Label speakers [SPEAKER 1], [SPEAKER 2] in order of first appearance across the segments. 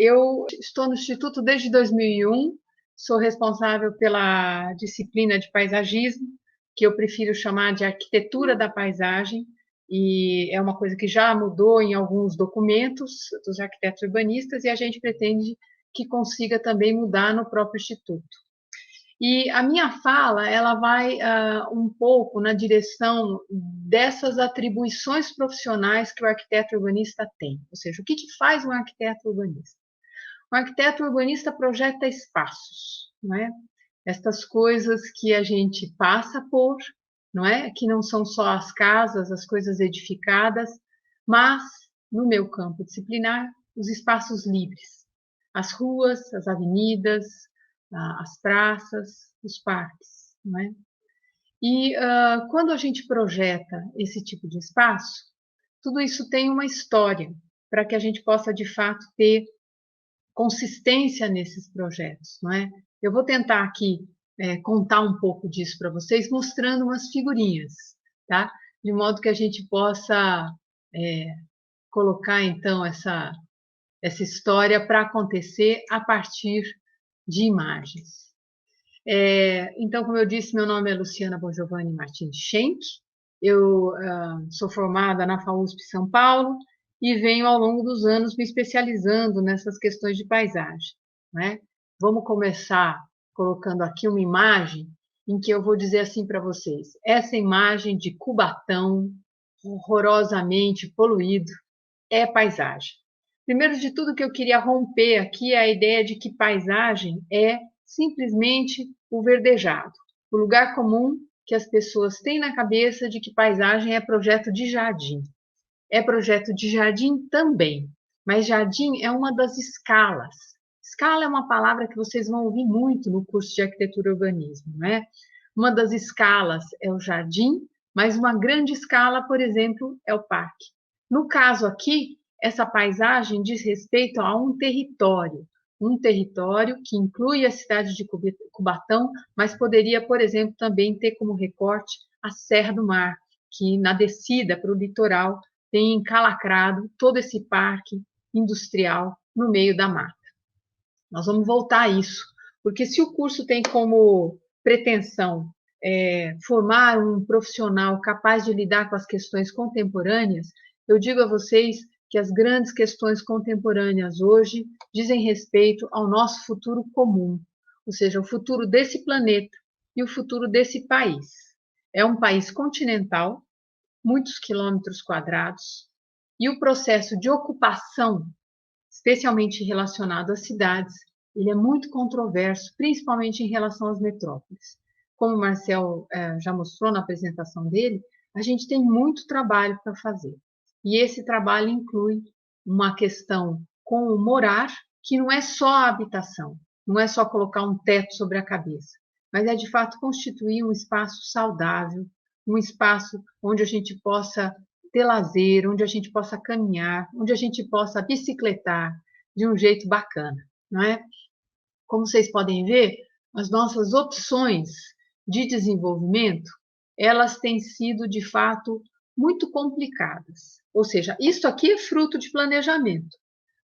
[SPEAKER 1] eu estou no Instituto desde 2001, sou responsável pela disciplina de paisagismo, que eu prefiro chamar de arquitetura da paisagem, e é uma coisa que já mudou em alguns documentos dos arquitetos urbanistas, e a gente pretende que consiga também mudar no próprio Instituto. E a minha fala, ela vai um pouco na direção dessas atribuições profissionais que o arquiteto urbanista tem. Ou seja, o que faz um arquiteto urbanista? Um arquiteto urbanista projeta espaços, não é? Estas coisas que a gente passa por, não é? Que não são só as casas, as coisas edificadas, mas, no meu campo disciplinar, os espaços livres. As ruas, as avenidas, as praças, os parques, não é? E quando a gente projeta esse tipo de espaço, tudo isso tem uma história para que a gente possa, de fato, ter consistência nesses projetos, não é? Eu vou tentar aqui contar um pouco disso para vocês, mostrando umas figurinhas, tá? De modo que a gente possa colocar, então, essa história para acontecer a partir de imagens. Então, como eu disse, meu nome é Luciana Bongiovanni Martins Schenck, eu sou formada na FAUSP São Paulo e venho ao longo dos anos me especializando nessas questões de paisagem, né? Vamos começar colocando aqui uma imagem em que eu vou dizer assim para vocês, essa imagem de Cubatão, horrorosamente poluído, é paisagem. Primeiro de tudo que eu queria romper aqui é a ideia de que paisagem é simplesmente o verdejado, o lugar comum que as pessoas têm na cabeça de que paisagem é projeto de jardim. É projeto de jardim também, mas jardim é uma das escalas. Escala é uma palavra que vocês vão ouvir muito no curso de arquitetura e urbanismo, né? Uma das escalas é o jardim, mas uma grande escala, por exemplo, é o parque. No caso aqui, essa paisagem diz respeito a um território que inclui a cidade de Cubatão, mas poderia, por exemplo, também ter como recorte a Serra do Mar, que na descida para o litoral tem encalacrado todo esse parque industrial no meio da mata. Nós vamos voltar a isso, porque se o curso tem como pretensão formar um profissional capaz de lidar com as questões contemporâneas, eu digo a vocês que as grandes questões contemporâneas hoje dizem respeito ao nosso futuro comum, ou seja, o futuro desse planeta e o futuro desse país. É um país continental, muitos quilômetros quadrados, e o processo de ocupação, especialmente relacionado às cidades, ele é muito controverso, principalmente em relação às metrópoles. Como o Marcel já mostrou na apresentação dele, a gente tem muito trabalho para fazer. E esse trabalho inclui uma questão com o morar, que não é só a habitação, não é só colocar um teto sobre a cabeça, mas é de fato constituir um espaço saudável, um espaço onde a gente possa ter lazer, onde a gente possa caminhar, onde a gente possa bicicletar de um jeito bacana, não é? Como vocês podem ver, as nossas opções de desenvolvimento, elas têm sido, de fato, muito complicadas. Ou seja, isso aqui é fruto de planejamento.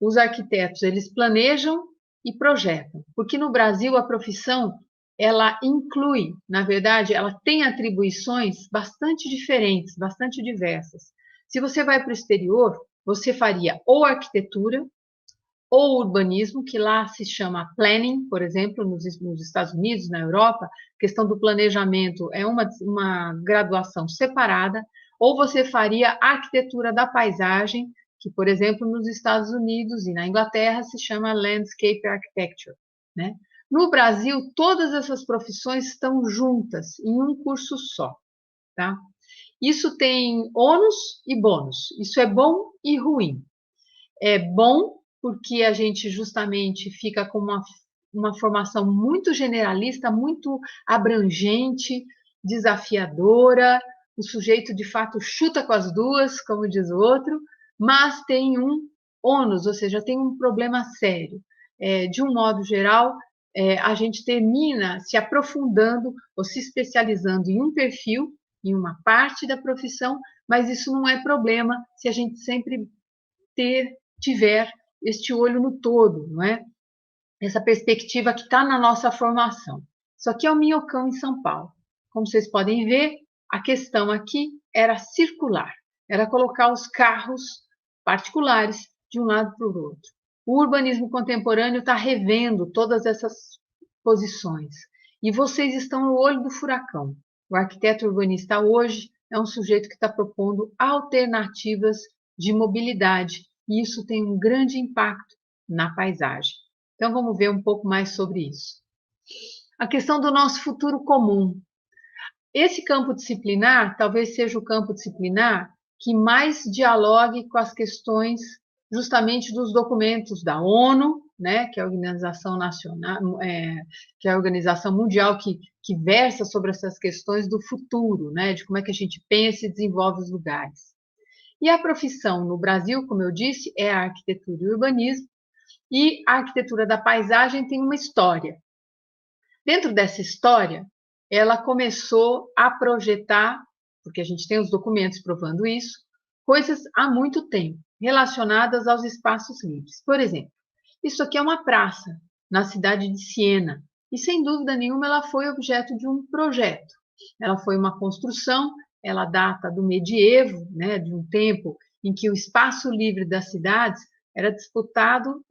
[SPEAKER 1] Os arquitetos, eles planejam e projetam, porque no Brasil a profissão, ela inclui, na verdade, ela tem atribuições bastante diferentes, bastante diversas. Se você vai para o exterior, você faria ou arquitetura, ou urbanismo, que lá se chama planning, por exemplo, nos Estados Unidos, na Europa, a questão do planejamento é uma graduação separada, ou você faria arquitetura da paisagem, que, por exemplo, nos Estados Unidos e na Inglaterra se chama landscape architecture, né? No Brasil, todas essas profissões estão juntas em um curso só, tá? Isso tem ônus e bônus, isso é bom e ruim. É bom porque a gente justamente fica com uma formação muito generalista, muito abrangente, desafiadora, o sujeito de fato chuta com as duas, como diz o outro, mas tem um ônus, ou seja, tem um problema sério. De um modo geral, a gente termina se aprofundando ou se especializando em um perfil, em uma parte da profissão, mas isso não é problema se a gente sempre tiver este olho no todo, não é? Essa perspectiva que está na nossa formação. Isso aqui é o Minhocão em São Paulo. Como vocês podem ver, a questão aqui era circular, era colocar os carros particulares de um lado para o outro. O urbanismo contemporâneo está revendo todas essas posições. E vocês estão no olho do furacão. O arquiteto urbanista hoje é um sujeito que está propondo alternativas de mobilidade, e isso tem um grande impacto na paisagem. Então, vamos ver um pouco mais sobre isso. A questão do nosso futuro comum. Esse campo disciplinar talvez seja o campo disciplinar que mais dialogue com as questões justamente dos documentos da ONU, né, que é a Organização Nacional, que é a Organização Mundial que versa sobre essas questões do futuro, né, de como é que a gente pensa e desenvolve os lugares. E a profissão no Brasil, como eu disse, é a arquitetura e urbanismo, e a arquitetura da paisagem tem uma história. Dentro dessa história, ela começou a projetar, porque a gente tem os documentos provando isso, coisas há muito tempo, relacionadas aos espaços livres. Por exemplo, isso aqui é uma praça na cidade de Siena, e sem dúvida nenhuma ela foi objeto de um projeto. Ela foi uma construção, ela data do medievo, né, de um tempo em que o espaço livre das cidades era disputado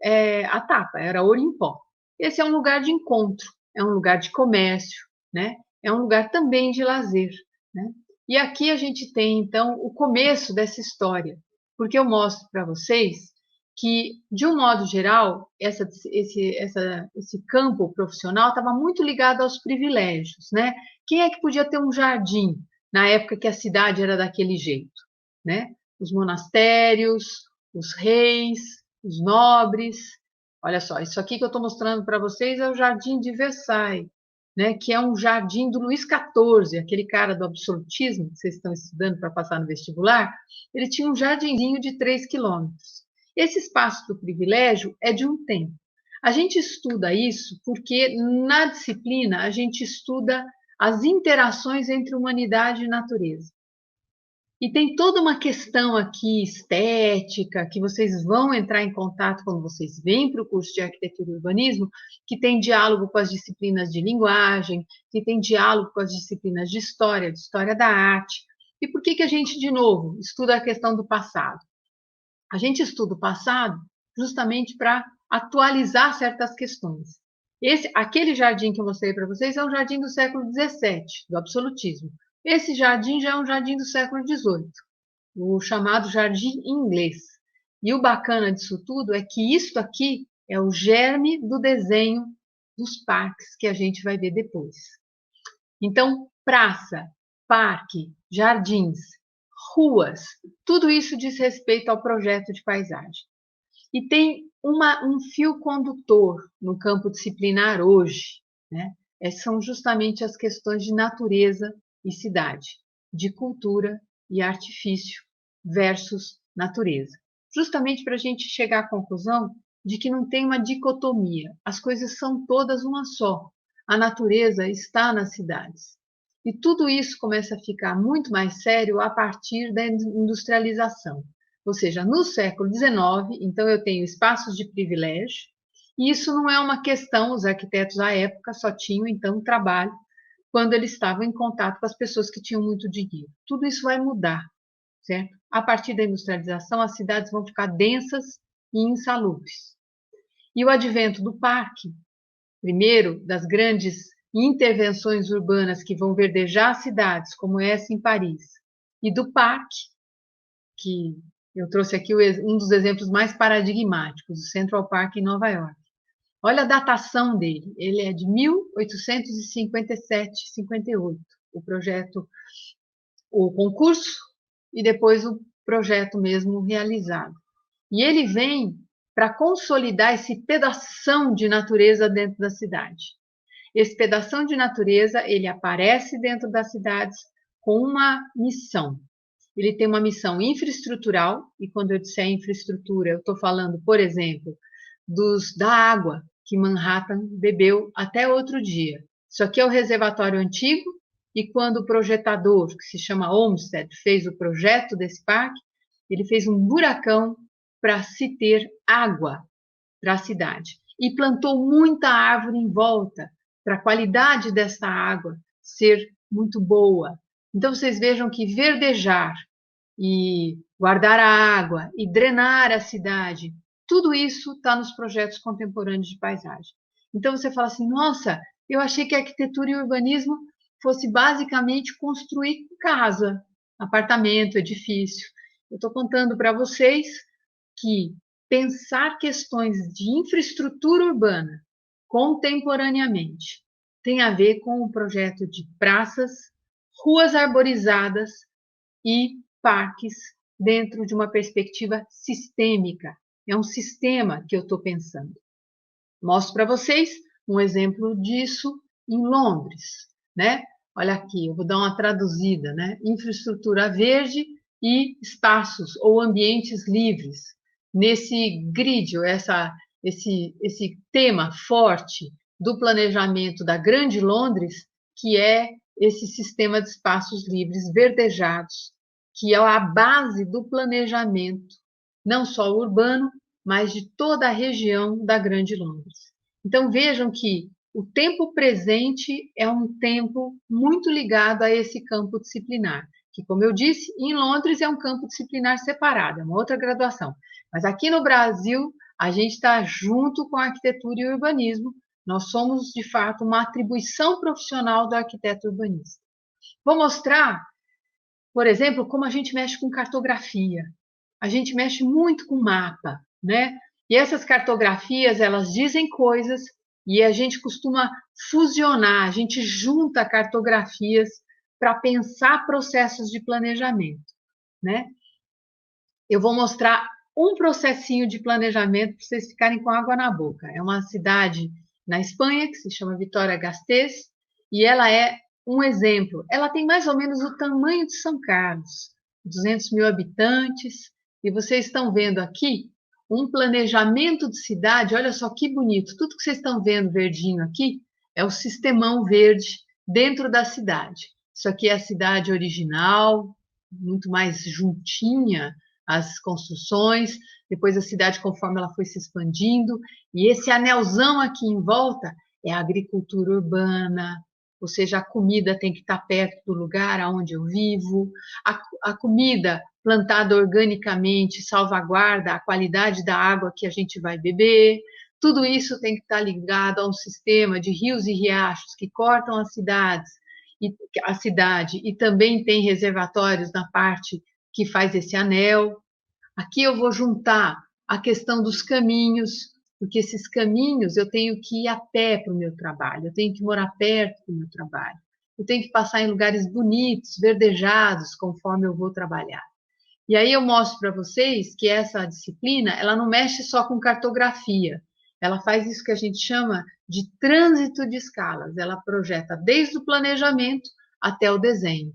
[SPEAKER 1] a tapa, era ouro em pó. Esse é um lugar de encontro, é um lugar de comércio, né? É um lugar também de lazer, né? E aqui a gente tem, então, o começo dessa história, porque eu mostro para vocês que, de um modo geral, esse campo profissional estava muito ligado aos privilégios, né? Quem é que podia ter um jardim na época que a cidade era daquele jeito, né? Os monastérios, os reis, os nobres. Olha só, isso aqui que eu estou mostrando para vocês é o Jardim de Versailles, né, que é um jardim do Luís XIV, aquele cara do absolutismo que vocês estão estudando para passar no vestibular. Ele tinha um jardinzinho de 3 quilômetros. Esse espaço do privilégio é de um tempo. A gente estuda isso porque na disciplina a gente estuda as interações entre humanidade e natureza. E tem toda uma questão aqui estética, que vocês vão entrar em contato quando vocês vêm para o curso de arquitetura e urbanismo, que tem diálogo com as disciplinas de linguagem, que tem diálogo com as disciplinas de história da arte. E por que a gente, de novo, estuda a questão do passado? A gente estuda o passado justamente para atualizar certas questões. Aquele jardim que eu mostrei para vocês é um jardim do século XVII, do absolutismo. Esse jardim já é um jardim do século XVIII, o chamado jardim inglês. E o bacana disso tudo é que isso aqui é o germe do desenho dos parques que a gente vai ver depois. Então, praça, parque, jardins, ruas, tudo isso diz respeito ao projeto de paisagem. E tem um fio condutor no campo disciplinar hoje, né? São justamente as questões de natureza e cidade, de cultura e artifício versus natureza. Justamente para a gente chegar à conclusão de que não tem uma dicotomia, as coisas são todas uma só. A natureza está nas cidades. E tudo isso começa a ficar muito mais sério a partir da industrialização. Ou seja, no século XIX, então eu tenho espaços de privilégio, e isso não é uma questão, os arquitetos à época só tinham então trabalho quando eles estavam em contato com as pessoas que tinham muito dinheiro. Tudo isso vai mudar, certo? A partir da industrialização, as cidades vão ficar densas e insalubres. E o advento do parque, primeiro das grandes intervenções urbanas que vão verdejar cidades, como essa em Paris, e do parque, que eu trouxe aqui um dos exemplos mais paradigmáticos, o Central Park em Nova York. Olha a datação dele, ele é de 1857, 58, o projeto, o concurso e depois o projeto mesmo realizado. E ele vem para consolidar esse pedação de natureza dentro da cidade. Esse pedação de natureza, ele aparece dentro das cidades com uma missão. Ele tem uma missão infraestrutural, e quando eu disser infraestrutura, eu estou falando, por exemplo, da água que Manhattan bebeu até outro dia. Isso aqui é o reservatório antigo, e quando o projetador, que se chama Olmsted, fez o projeto desse parque, ele fez um buracão para se ter água para a cidade. E plantou muita árvore em volta, para a qualidade dessa água ser muito boa. Então, vocês vejam que verdejar e guardar a água e drenar a cidade, tudo isso está nos projetos contemporâneos de paisagem. Então, você fala assim, nossa, eu achei que arquitetura e urbanismo fosse basicamente construir casa, apartamento, edifício. Eu estou contando para vocês que pensar questões de infraestrutura urbana contemporaneamente tem a ver com o projeto de praças, ruas arborizadas e parques dentro de uma perspectiva sistêmica. É um sistema que eu estou pensando. Mostro para vocês um exemplo disso em Londres, né? Olha aqui, eu vou dar uma traduzida, né? Infraestrutura verde e espaços ou ambientes livres. Nesse grid, ou esse tema forte do planejamento da Grande Londres, que é esse sistema de espaços livres verdejados, que é a base do planejamento, não só urbano, mas de toda a região da Grande Londres. Então vejam que o tempo presente é um tempo muito ligado a esse campo disciplinar, que, como eu disse, em Londres é um campo disciplinar separado, é uma outra graduação. Mas aqui no Brasil, a gente está junto com a arquitetura e o urbanismo, nós somos, de fato, uma atribuição profissional do arquiteto urbanista. Vou mostrar, por exemplo, como a gente mexe com cartografia. A gente mexe muito com mapa, né? E essas cartografias, elas dizem coisas e a gente costuma fusionar, a gente junta cartografias para pensar processos de planejamento, né? Eu vou mostrar um processinho de planejamento para vocês ficarem com água na boca. É uma cidade na Espanha que se chama Vitoria-Gasteiz e ela é um exemplo. Ela tem mais ou menos o tamanho de São Carlos, 200 mil habitantes, e vocês estão vendo aqui um planejamento de cidade. Olha só que bonito. Tudo que vocês estão vendo verdinho aqui é o sistemão verde dentro da cidade. Isso aqui é a cidade original, muito mais juntinha as construções, depois a cidade conforme ela foi se expandindo, e esse anelzão aqui em volta é a agricultura urbana, ou seja, a comida tem que estar perto do lugar onde eu vivo, a comida plantada organicamente salvaguarda a qualidade da água que a gente vai beber, tudo isso tem que estar ligado a um sistema de rios e riachos que cortam a cidade e também tem reservatórios na parte que faz esse anel. Aqui eu vou juntar a questão dos caminhos, porque esses caminhos eu tenho que ir a pé para o meu trabalho, eu tenho que morar perto do meu trabalho, eu tenho que passar em lugares bonitos, verdejados, conforme eu vou trabalhar. E aí eu mostro para vocês que essa disciplina, ela não mexe só com cartografia, ela faz isso que a gente chama de trânsito de escalas, ela projeta desde o planejamento até o desenho.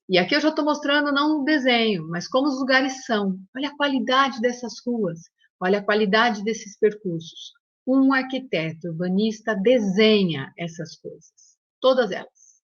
[SPEAKER 1] E aqui eu já estou mostrando não o desenho, mas como os lugares são. Olha a qualidade dessas ruas, olha a qualidade desses percursos. Um arquiteto urbanista desenha essas coisas, todas elas.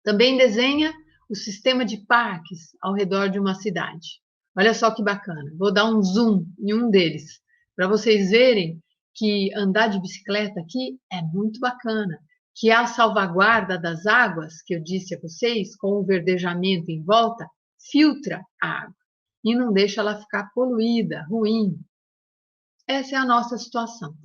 [SPEAKER 1] Também desenha o sistema de parques ao redor de uma cidade. Olha só que bacana. Vou dar um zoom em um deles, para vocês verem que andar de bicicleta aqui é muito bacana, que a salvaguarda das águas, que eu disse a vocês, com o verdejamento em volta, filtra a água e não deixa ela ficar poluída, ruim. Essa é a nossa situação.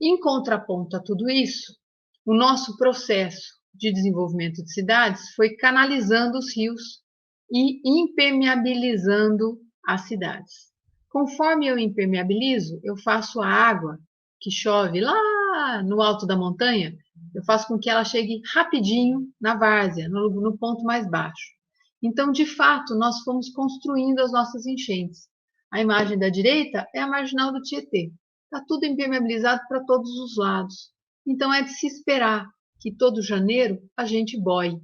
[SPEAKER 1] Em contraponto a tudo isso, o nosso processo de desenvolvimento de cidades foi canalizando os rios e impermeabilizando as cidades. Conforme eu impermeabilizo, eu faço a água que chove lá no alto da montanha, eu faço com que ela chegue rapidinho na várzea, no ponto mais baixo. Então, de fato, nós fomos construindo as nossas enchentes. A imagem da direita é a marginal do Tietê. Está tudo impermeabilizado para todos os lados. Então, é de se esperar que todo janeiro a gente boie.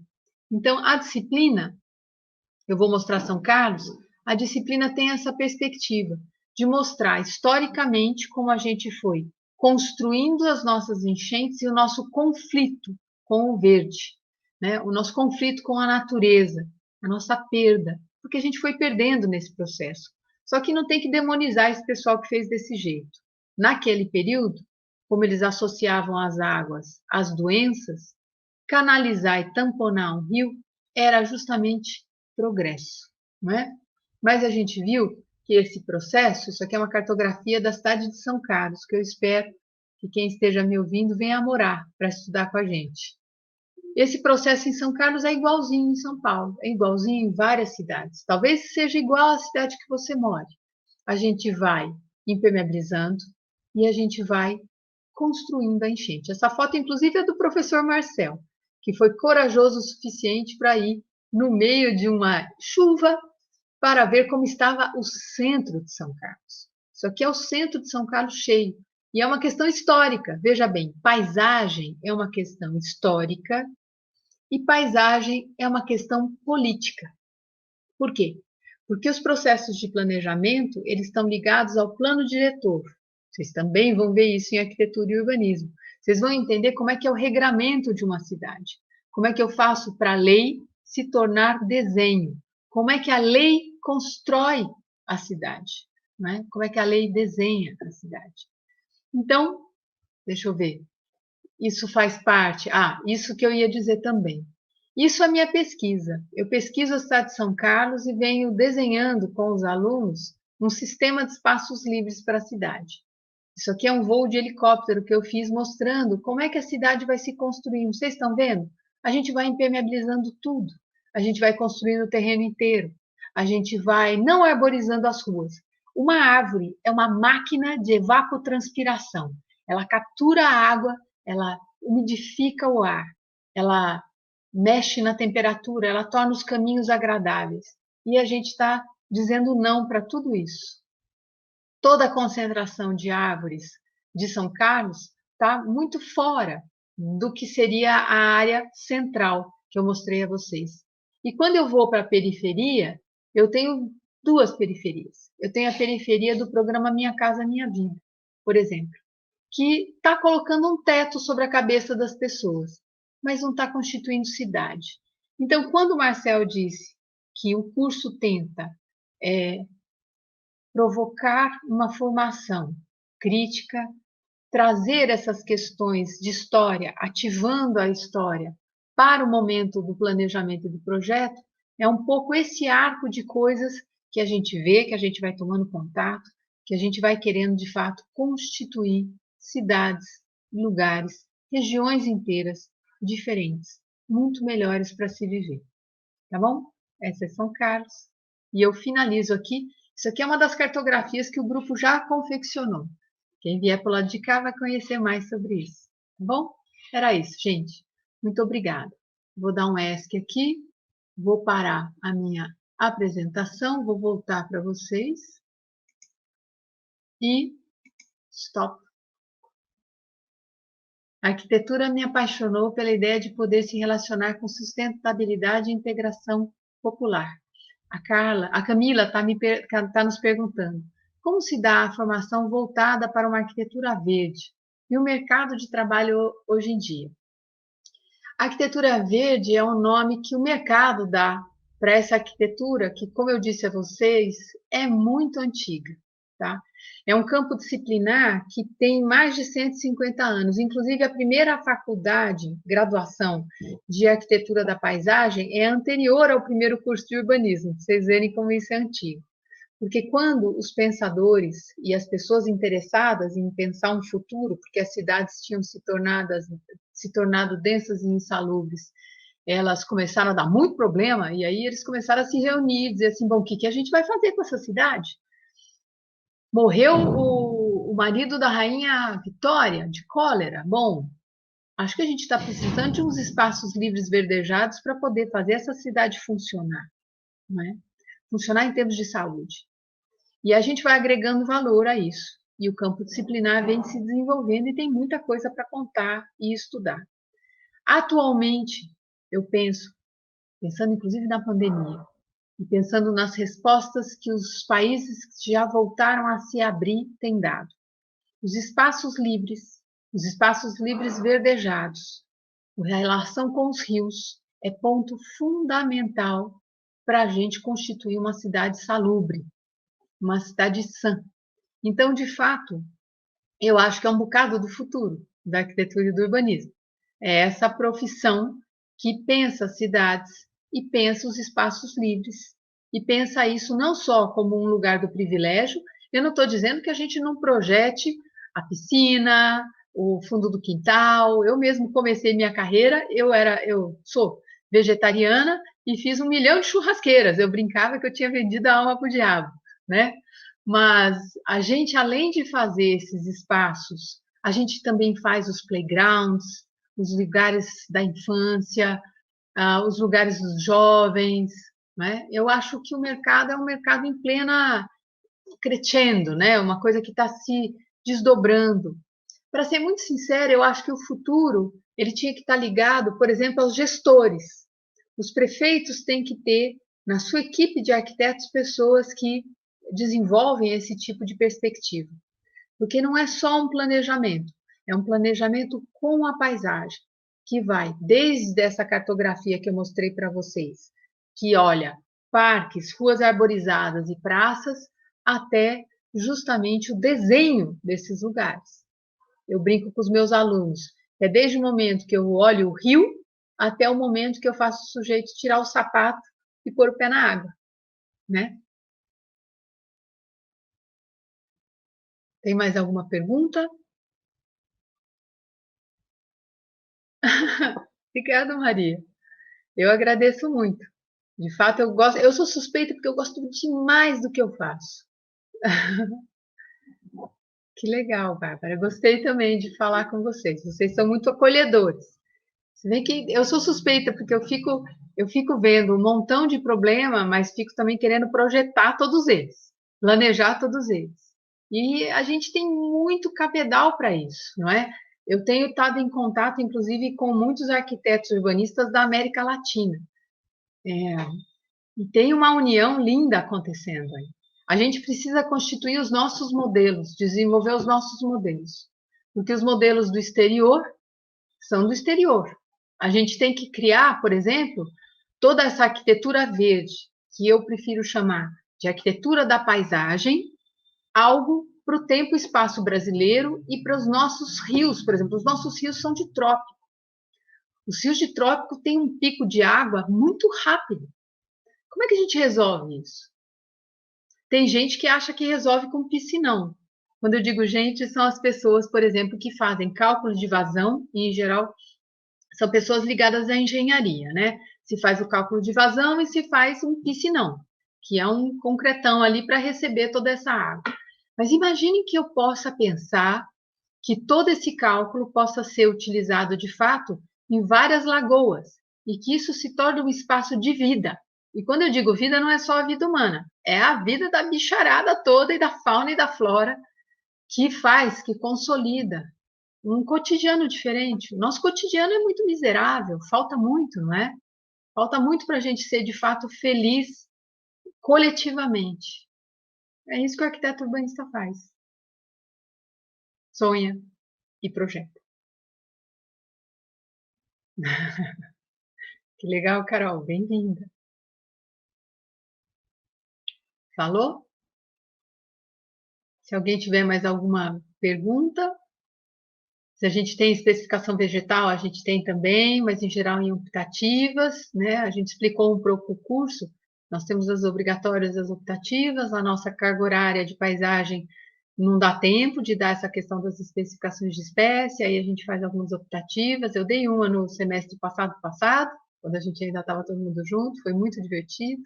[SPEAKER 1] Então, a disciplina, eu vou mostrar São Carlos, a disciplina tem essa perspectiva de mostrar historicamente como a gente foi construindo as nossas enchentes e o nosso conflito com o verde, né? O nosso conflito com a natureza, a nossa perda, porque a gente foi perdendo nesse processo. Só que não tem que demonizar esse pessoal que fez desse jeito. naquele período, como eles associavam as águas às doenças, canalizar e tamponar um rio era justamente progresso, não é? Mas a gente viu que esse processo, isso aqui é uma cartografia da cidade de São Carlos, que eu espero que quem esteja me ouvindo venha a morar para estudar com a gente. Esse processo em São Carlos é igualzinho em São Paulo, é igualzinho em várias cidades. Talvez seja igual à cidade que você mora. A gente vai impermeabilizando e a gente vai construindo a enchente. Essa foto, inclusive, é do professor Marcel, que foi corajoso o suficiente para ir no meio de uma chuva para ver como estava o centro de São Carlos. Isso aqui é o centro de São Carlos cheio. E é uma questão histórica. Veja bem, paisagem é uma questão histórica e paisagem é uma questão política. Por quê? Porque os processos de planejamento, eles estão ligados ao plano diretor. Vocês também vão ver isso em arquitetura e urbanismo. Vocês vão entender como é que é o regramento de uma cidade. Como é que eu faço para a lei se tornar desenho? Como é que a lei constrói a cidade? Né? Como é que a lei desenha a cidade? Então, deixa eu ver. Isso faz parte. Isso que eu ia dizer também. Isso é a minha pesquisa. Eu pesquiso a cidade de São Carlos e venho desenhando com os alunos um sistema de espaços livres para a cidade. Isso aqui é um voo de helicóptero que eu fiz mostrando como é que a cidade vai se construindo. Vocês estão vendo? A gente vai impermeabilizando tudo. A gente vai construindo o terreno inteiro. A gente vai não arborizando as ruas. Uma árvore é uma máquina de evapotranspiração. Ela captura a água, ela umidifica o ar, ela mexe na temperatura, ela torna os caminhos agradáveis. E a gente está dizendo não para tudo isso. Toda a concentração de árvores de São Carlos está muito fora do que seria a área central que eu mostrei a vocês. E quando eu vou para a periferia, eu tenho duas periferias. Eu tenho a periferia do programa Minha Casa Minha Vida, por exemplo, que está colocando um teto sobre a cabeça das pessoas, mas não está constituindo cidade. Então, quando o Marcel disse que o curso tenta provocar uma formação crítica, trazer essas questões de história, ativando a história para o momento do planejamento do projeto, é um pouco esse arco de coisas que a gente vê, que a gente vai tomando contato, que a gente vai querendo, de fato, constituir cidades, lugares, regiões inteiras diferentes, muito melhores para se viver. Tá bom? Essa é São Carlos. E eu finalizo aqui. Isso aqui é uma das cartografias que o grupo já confeccionou. Quem vier para o lado de cá vai conhecer mais sobre isso. Tá bom? Era isso, gente. Muito obrigada. Vou dar um ESC aqui. Vou parar a minha apresentação. Vou voltar para vocês. E stop. A arquitetura me apaixonou pela ideia de poder se relacionar com sustentabilidade e integração popular. A Camila está nos perguntando como se dá a formação voltada para uma arquitetura verde e o mercado de trabalho hoje em dia. A arquitetura verde é um nome que o mercado dá para essa arquitetura que, como eu disse a vocês, é muito antiga. Tá? É um campo disciplinar que tem mais de 150 anos. Inclusive, a primeira faculdade, graduação de arquitetura da paisagem, é anterior ao primeiro curso de urbanismo, para vocês verem como isso é antigo. Porque quando os pensadores e as pessoas interessadas em pensar um futuro, porque as cidades tinham se tornado densas e insalubres, elas começaram a dar muito problema, e aí eles começaram a se reunir e dizer assim, bom, o que a gente vai fazer com essa cidade? Morreu o marido da rainha Vitória, de cólera. Bom, acho que a gente está precisando de uns espaços livres verdejados para poder fazer essa cidade funcionar, não é? Funcionar em termos de saúde. E a gente vai agregando valor a isso. E o campo disciplinar vem se desenvolvendo e tem muita coisa para contar e estudar. Atualmente, eu penso, pensando inclusive na pandemia, e pensando nas respostas que os países que já voltaram a se abrir têm dado. Os espaços livres verdejados, a relação com os rios é ponto fundamental para a gente constituir uma cidade salubre, uma cidade sã. Então, de fato, eu acho que é um bocado do futuro da arquitetura e do urbanismo. É essa profissão que pensa as cidades e pensa os espaços livres e pensa isso não só como um lugar do privilégio. Eu não estou dizendo que a gente não projete a piscina, o fundo do quintal. Eu mesmo comecei minha carreira, eu sou vegetariana e fiz 1 milhão de churrasqueiras. Eu brincava que eu tinha vendido a alma para o diabo, né? Mas a gente, além de fazer esses espaços, a gente também faz os playgrounds, os lugares da infância, os lugares dos jovens, né? Eu acho que o mercado é um mercado em plena crescendo, né? Uma coisa que está se desdobrando. Para ser muito sincera, eu acho que o futuro ele tinha que estar ligado, por exemplo, aos gestores. Os prefeitos têm que ter na sua equipe de arquitetos pessoas que desenvolvem esse tipo de perspectiva, porque não é só um planejamento, é um planejamento com a paisagem, que vai desde essa cartografia que eu mostrei para vocês, que olha parques, ruas arborizadas e praças, até justamente o desenho desses lugares. Eu brinco com os meus alunos, é desde o momento que eu olho o rio até o momento que eu faço o sujeito tirar o sapato e pôr o pé na água, né? Tem mais alguma pergunta? Obrigada, Maria. Eu agradeço muito. De fato, eu gosto, eu sou suspeita porque eu gosto demais do que eu faço. Que legal, Bárbara. Gostei também de falar com vocês. Vocês são muito acolhedores. Se bem que eu sou suspeita porque eu fico vendo um montão de problema, mas fico também querendo projetar todos eles, planejar todos eles. E a gente tem muito cabedal para isso, não é? Eu tenho estado em contato, inclusive, com muitos arquitetos urbanistas da América Latina. E tem uma união linda acontecendo aí. A gente precisa constituir os nossos modelos, desenvolver os nossos modelos. Porque os modelos do exterior são do exterior. A gente tem que criar, por exemplo, toda essa arquitetura verde, que eu prefiro chamar de arquitetura da paisagem, algo para o tempo e espaço brasileiro e para os nossos rios, por exemplo. Os nossos rios são de trópico. Os rios de trópico têm um pico de água muito rápido. Como é que a gente resolve isso? Tem gente que acha que resolve com piscinão. Quando eu digo gente, são as pessoas, por exemplo, que fazem cálculo de vazão, e em geral são pessoas ligadas à engenharia, né? Se faz o cálculo de vazão e se faz um piscinão, que é um concretão ali para receber toda essa água. Mas imagine que eu possa pensar que todo esse cálculo possa ser utilizado de fato em várias lagoas e que isso se torne um espaço de vida. E quando eu digo vida, não é só a vida humana, é a vida da bicharada toda e da fauna e da flora que faz, que consolida um cotidiano diferente. O nosso cotidiano é muito miserável, falta muito, não é? Falta muito para a gente ser de fato feliz coletivamente. É isso que o arquiteto urbanista faz. Sonha e projeta. Que legal, Carol, bem-vinda. Falou? Se alguém tiver mais alguma pergunta, se a gente tem especificação vegetal, a gente tem também, mas em geral em optativas, né? A gente explicou um pouco o curso. Nós temos as obrigatórias e as optativas, a nossa carga horária de paisagem não dá tempo de dar essa questão das especificações de espécie, aí a gente faz algumas optativas. Eu dei uma no semestre passado, quando a gente ainda estava todo mundo junto, foi muito divertido.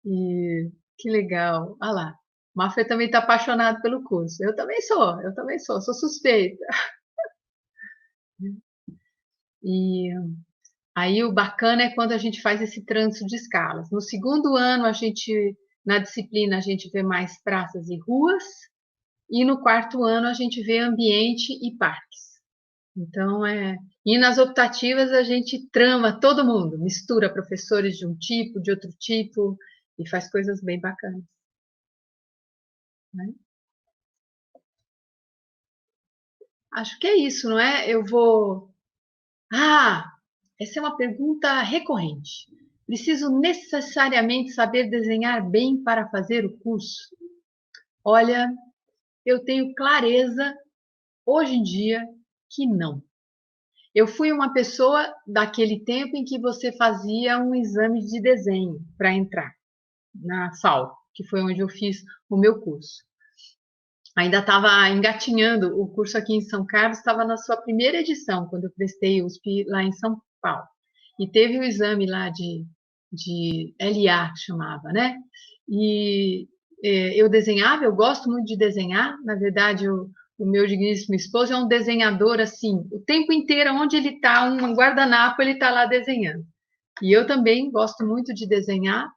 [SPEAKER 1] E que legal. Ah lá, Mafra também está apaixonado pelo curso. Eu também sou suspeita. E aí o bacana é quando a gente faz esse trânsito de escalas. No segundo ano, na disciplina, a gente vê mais praças e ruas, e no quarto ano a gente vê ambiente e parques. Então, e nas optativas a gente trama todo mundo, mistura professores de um tipo, de outro tipo, e faz coisas bem bacanas, né? Acho que é isso, não é? Eu vou. Ah, essa é uma pergunta recorrente. Preciso necessariamente saber desenhar bem para fazer o curso? Olha, eu tenho clareza hoje em dia que não. Eu fui uma pessoa daquele tempo em que você fazia um exame de desenho para entrar na FAO, que foi onde eu fiz o meu curso. Ainda estava engatinhando, o curso aqui em São Carlos estava na sua primeira edição, quando eu prestei USP lá em São Paulo. E teve o exame lá de LA, chamava, né? E eu desenhava, eu gosto muito de desenhar, na verdade, o meu digníssimo esposo é um desenhador, assim, o tempo inteiro, onde ele está, um guardanapo, ele está lá desenhando. E eu também gosto muito de desenhar.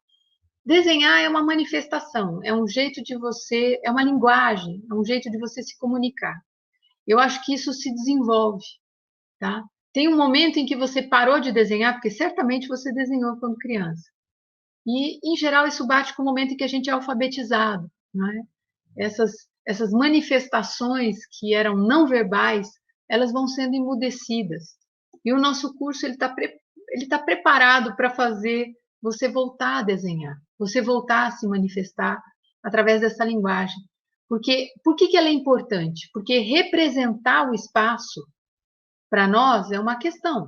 [SPEAKER 1] Desenhar é uma manifestação, é um jeito de você, é uma linguagem, é um jeito de você se comunicar. Eu acho que isso se desenvolve, tá? Tem um momento em que você parou de desenhar, porque certamente você desenhou quando criança. E, em geral, isso bate com o momento em que a gente é alfabetizado, não é? Essas manifestações que eram não verbais, elas vão sendo emudecidas. E o nosso curso ele tá preparado para fazer você voltar a desenhar, você voltar a se manifestar através dessa linguagem. Porque, por que ela é importante? Porque representar o espaço, para nós, é uma questão.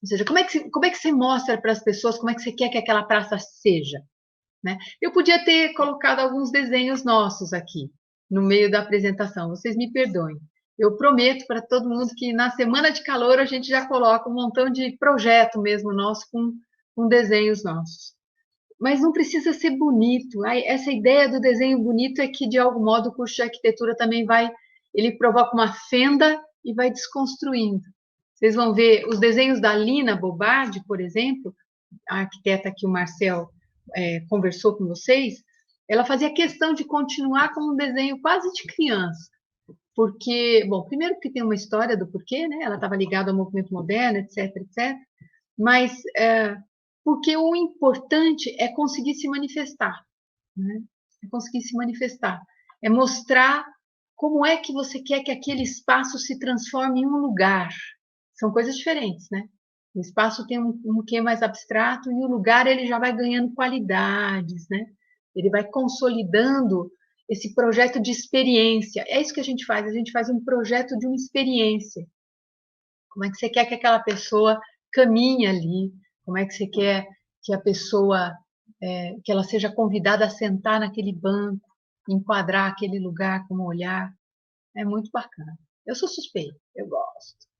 [SPEAKER 1] Ou seja, como é que você mostra para as pessoas como é que você quer que aquela praça seja? Né? Eu podia ter colocado alguns desenhos nossos aqui, no meio da apresentação, vocês me perdoem. Eu prometo para todo mundo que na semana de calor a gente já coloca um montão de projeto mesmo nosso com desenhos nossos. Mas não precisa ser bonito. Essa ideia do desenho bonito é que, de algum modo, o curso de arquitetura também ele provoca uma fenda e vai desconstruindo. Vocês vão ver os desenhos da Lina Bobardi, por exemplo, a arquiteta que o Marcel conversou com vocês, ela fazia questão de continuar com um desenho quase de criança. Porque, bom, primeiro porque tem uma história do porquê, né? Ela estava ligada ao movimento moderno, etc, etc. Mas porque o importante é conseguir se manifestar, né? É conseguir se manifestar, é mostrar como é que você quer que aquele espaço se transforme em um lugar. São coisas diferentes, né? O espaço tem um quê mais abstrato e o lugar ele já vai ganhando qualidades, né? Ele vai consolidando esse projeto de experiência. É isso que a gente faz um projeto de uma experiência. Como é que você quer que aquela pessoa caminhe ali? Como é que você quer que a pessoa, que ela seja convidada a sentar naquele banco, enquadrar aquele lugar com um olhar? É muito bacana. Eu sou suspeita, eu gosto.